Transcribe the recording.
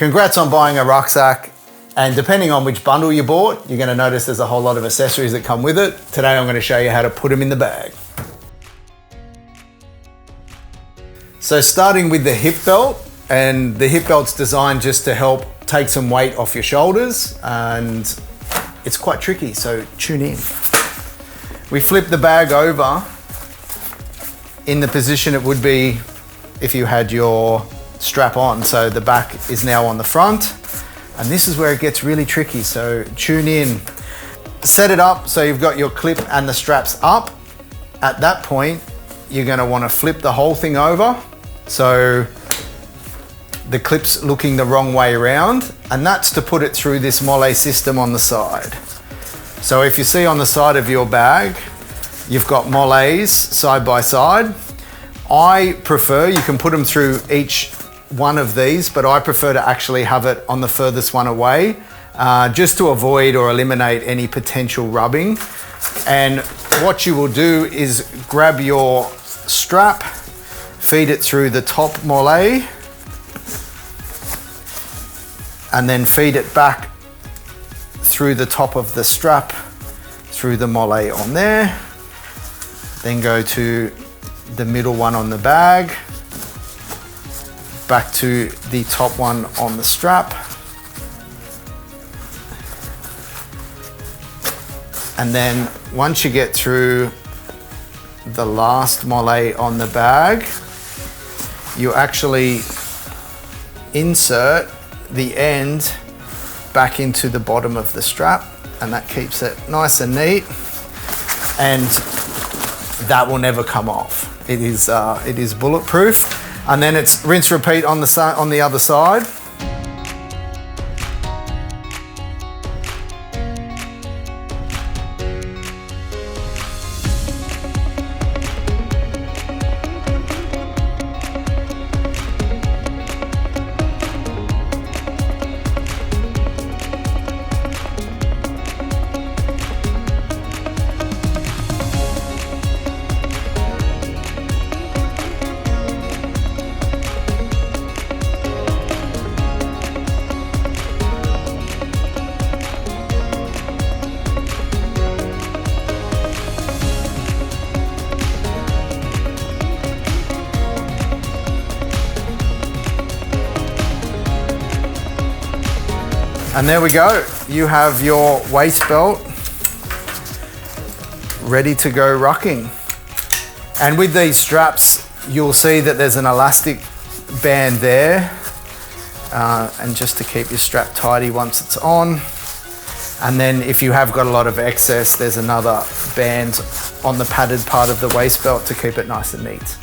Congrats on buying a rucksack. And depending on which bundle you bought, you're gonna notice there's a whole lot of accessories that come with it. Today I'm gonna show you how to put them in the bag. So starting with the hip belt, and the hip belt's designed just to help take some weight off your shoulders, and it's quite tricky, so tune in. We flip the bag over in the position it would be if you had your strap on. So the back is now on the front, and this is where it gets really tricky, so tune in. Set it up so you've got your clip and the straps up. At that point, you're gonna wanna flip the whole thing over, so the clip's looking the wrong way around, and that's to put it through this Molle system on the side. So if you see on the side of your bag, you've got Molles side by side. I prefer, you can put them through each one of these, but I prefer to actually have it on the furthest one away, just to avoid or eliminate any potential rubbing. And what you will do is grab your strap, feed it through the top Molle, and then feed it back through the top of the strap, through the Molle on there. Then go to the middle one on the bag, back to the top one on the strap. And then once you get through the last Molle on the bag, you actually insert the end back into the bottom of the strap, and that keeps it nice and neat, and that will never come off. It is bulletproof. And then it's rinse repeat on the other side. And there we go. You have your waist belt ready to go rucking. And with these straps, you'll see that there's an elastic band there, and just to keep your strap tidy once it's on. And then if you have got a lot of excess, there's another band on the padded part of the waist belt to keep it nice and neat.